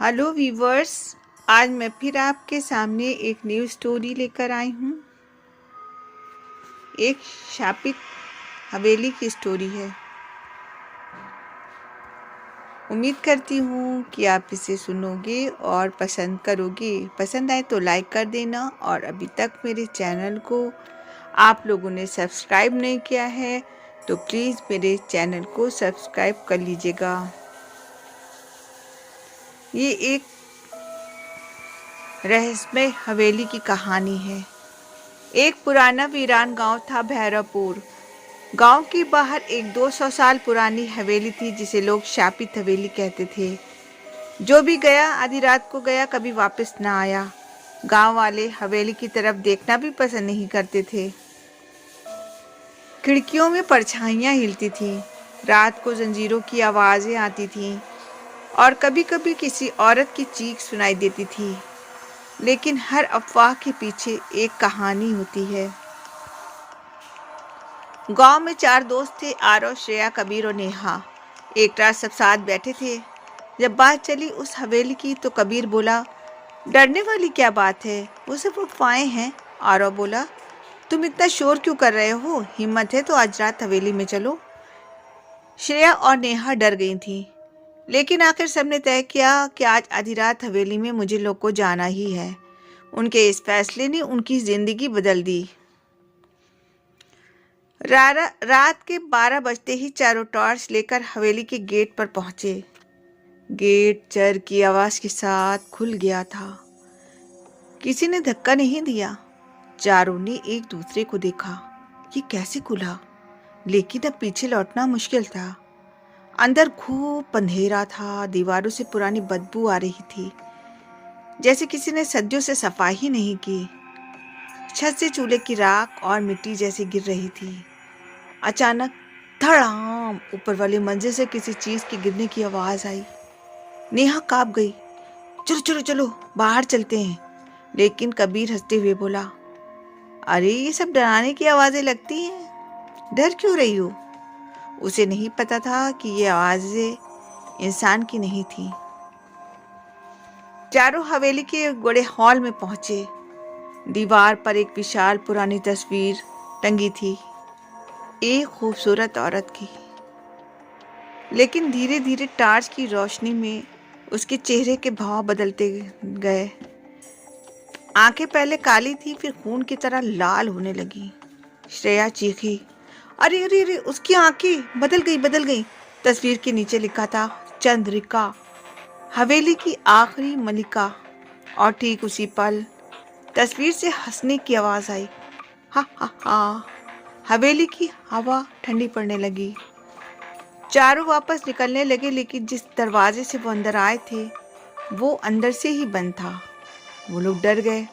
Hello viewers. आज मैं फिर आपके सामने एक न्यू स्टोरी लेकर आई हूँ। एक शापित हवेली की स्टोरी है। उम्मीद करती हूँ कि आप इसे सुनोगे और पसंद करोगे। पसंद आए तो लाइक कर देना, और अभी तक मेरे चैनल को आप लोगों ने सब्सक्राइब नहीं किया है तो प्लीज़ मेरे चैनल को सब्सक्राइब कर लीजिएगा। ये एक रहस्यमय हवेली की कहानी है। एक पुराना वीरान गांव था भैरवपुर। गांव के बाहर एक 200 साल पुरानी हवेली थी जिसे लोग शापित हवेली कहते थे। जो भी गया आधी रात को गया, कभी वापस ना आया। गांव वाले हवेली की तरफ देखना भी पसंद नहीं करते थे। खिड़कियों में परछाइयां हिलती थी, रात को जंजीरों की आवाजें आती थीं और कभी कभी किसी औरत की चीख सुनाई देती थी। लेकिन हर अफवाह के पीछे एक कहानी होती है। गांव में 4 दोस्त थे, आरव, श्रेया, कबीर और नेहा। एक रात सब साथ बैठे थे। जब बात चली उस हवेली की तो कबीर बोला, डरने वाली क्या बात है, वो सब अफवाहें हैं। आरव बोला, तुम इतना शोर क्यों कर रहे हो, हिम्मत है तो आज रात हवेली में चलो। श्रेया और नेहा डर गई थी, लेकिन आखिर सबने तय किया कि आज आधी रात हवेली में मुझे लोग को जाना ही है। उनके इस फैसले ने उनकी जिंदगी बदल दी। रात के 12 बजते ही चारों टॉर्च लेकर हवेली के गेट पर पहुंचे। गेट चर की आवाज के साथ खुल गया था। किसी ने धक्का नहीं दिया। चारों ने एक दूसरे को देखा, ये कैसे खुला, लेकिन अब पीछे लौटना मुश्किल था। अंदर खूब अंधेरा था, दीवारों से पुरानी बदबू आ रही थी, जैसे किसी ने सदियों से सफाई ही नहीं की। छत से चूल्हे की राख और मिट्टी जैसी गिर रही थी। अचानक धड़ाम ऊपर वाली मंजिल से किसी चीज के गिरने की आवाज आई। नेहा कांप गई। चलो चलो चलो बाहर चलते हैं। लेकिन कबीर हंसते हुए बोला, अरे ये सब डराने की आवाजें लगती हैं, डर क्यों रही हो। उसे नहीं पता था कि ये आवाजें इंसान की नहीं थी। चारों हवेली के बड़े हॉल में पहुंचे। दीवार पर एक विशाल पुरानी तस्वीर टंगी थी, एक खूबसूरत औरत की। लेकिन धीरे धीरे टार्च की रोशनी में उसके चेहरे के भाव बदलते गए। आंखें पहले काली थी, फिर खून की तरह लाल होने लगी। श्रेया चीखी, अरे अरे अरे, उसकी आंखें बदल गई। तस्वीर के नीचे लिखा था, चंद्रिका, हवेली की आखिरी मलिका। और ठीक उसी पल तस्वीर से हंसने की आवाज आई। हा हा हा। हवेली की हवा ठंडी पड़ने लगी। चारों वापस निकलने लगे, लेकिन जिस दरवाजे से वो अंदर आए थे वो अंदर से ही बंद था। वो लोग डर गए।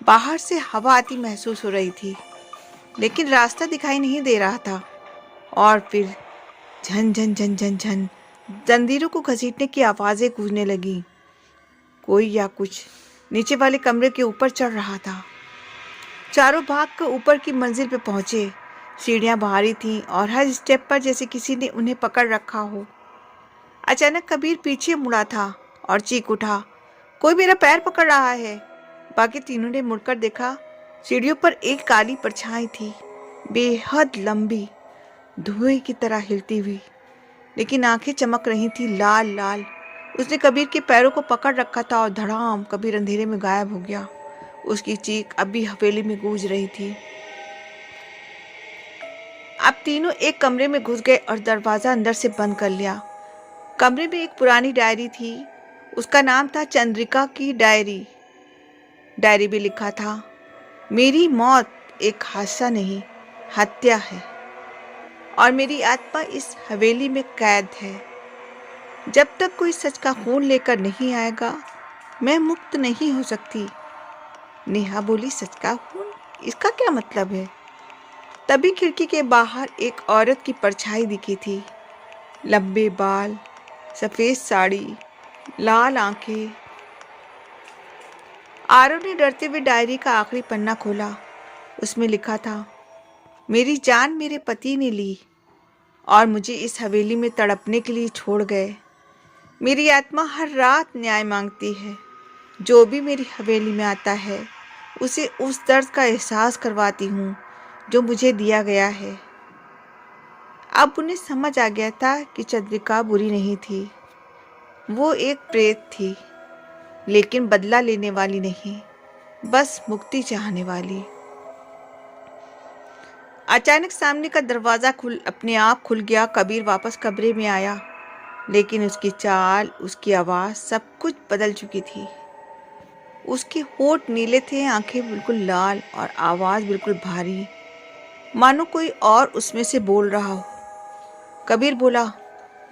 बाहर से हवा आती महसूस हो रही थी, लेकिन रास्ता दिखाई नहीं दे रहा था। और फिर झन झन झन झन झन जंजीरों को घसीटने की आवाजें गूंजने लगी। कोई या कुछ नीचे वाले कमरे के ऊपर चढ़ रहा था। चारों भाग कर ऊपर की मंजिल पे पहुंचे। सीढ़ियां भारी थीं और हर स्टेप पर जैसे किसी ने उन्हें पकड़ रखा हो। अचानक कबीर पीछे मुड़ा था और चीख उठा, कोई मेरा पैर पकड़ रहा है। बाकी तीनों ने मुड़कर देखा। सीढ़ियों पर एक काली परछाई थी, बेहद लंबी, धुएं की तरह हिलती हुई, लेकिन आंखें चमक रही थी लाल लाल। उसने कबीर के पैरों को पकड़ रखा था और धड़ाम कबीर अंधेरे में गायब हो गया। उसकी चीख अब भी हवेली में गूंज रही थी। अब तीनों एक कमरे में घुस गए और दरवाजा अंदर से बंद कर लिया। कमरे में एक पुरानी डायरी थी, उसका नाम था चंद्रिका की डायरी। डायरी में लिखा था, मेरी मौत एक हादसा नहीं, हत्या है, और मेरी आत्मा इस हवेली में कैद है। जब तक कोई सच का खून लेकर नहीं आएगा मैं मुक्त नहीं हो सकती। नेहा बोली, सच का खून, इसका क्या मतलब है। तभी खिड़की के बाहर एक औरत की परछाई दिखी थी। लंबे बाल, सफेद साड़ी, लाल आंखें। आरव ने डरते हुए डायरी का आखिरी पन्ना खोला। उसमें लिखा था, मेरी जान मेरे पति ने ली और मुझे इस हवेली में तड़पने के लिए छोड़ गए। मेरी आत्मा हर रात न्याय मांगती है। जो भी मेरी हवेली में आता है उसे उस दर्द का एहसास करवाती हूँ जो मुझे दिया गया है। अब उन्हें समझ आ गया था कि चंद्रिका बुरी नहीं थी, वो एक प्रेत थी, लेकिन बदला लेने वाली नहीं, बस मुक्ति चाहने वाली। अचानक सामने का दरवाजा अपने आप खुल गया। कबीर वापस कमरे में आया, लेकिन उसकी चाल, उसकी आवाज़, सब कुछ बदल चुकी थी। उसके होठ नीले थे, आंखें बिल्कुल लाल और आवाज़ बिल्कुल भारी, मानो कोई और उसमें से बोल रहा हो। कबीर बोला,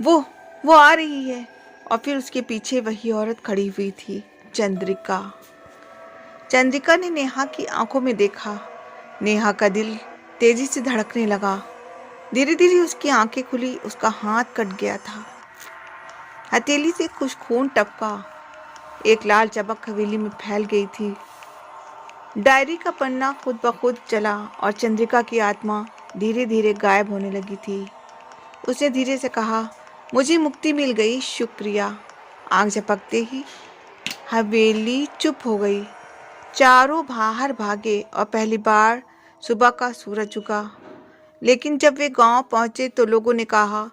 वो आ रही है। और फिर उसके पीछे वही औरत खड़ी हुई थी, चंद्रिका। चंद्रिका ने नेहा की आंखों में देखा। नेहा का दिल तेजी से धड़कने लगा। धीरे धीरे उसकी आंखें खुली, उसका हाथ कट गया था। हथेली से कुछ खून टपका। एक लाल चमक हवेली में फैल गई थी। डायरी का पन्ना खुद ब खुद चला और चंद्रिका की आत्मा धीरे धीरे गायब होने लगी थी। उसने धीरे से कहा, मुझे मुक्ति मिल गई, शुक्रिया। आंख झपकते ही हवेली चुप हो गई। चारों बाहर भागे और पहली बार सुबह का सूरज उगा। लेकिन जब वे गांव पहुंचे तो लोगों ने कहा,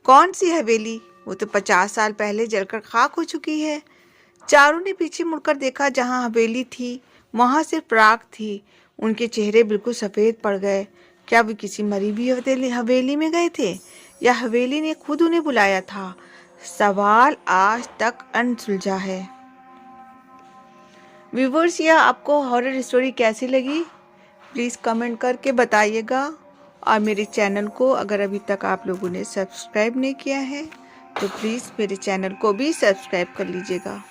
कौन सी हवेली? वो तो 50 साल पहले जलकर खाक हो चुकी है। चारों ने पीछे मुड़कर देखा। जहां हवेली थी वहां सिर्फ राख थी। उनके चेहरे बिल्कुल सफ़ेद पड़ गए। क्या वे किसी मरी हुई हवेली में गए थे, या हवेली ने खुद उन्हें बुलाया था? सवाल आज तक अनसुलझा है। व्यूवर्स, यह आपको हॉरर स्टोरी कैसी लगी प्लीज़ कमेंट करके बताइएगा। और मेरे चैनल को अगर अभी तक आप लोगों ने सब्सक्राइब नहीं किया है तो प्लीज़ मेरे चैनल को भी सब्सक्राइब कर लीजिएगा।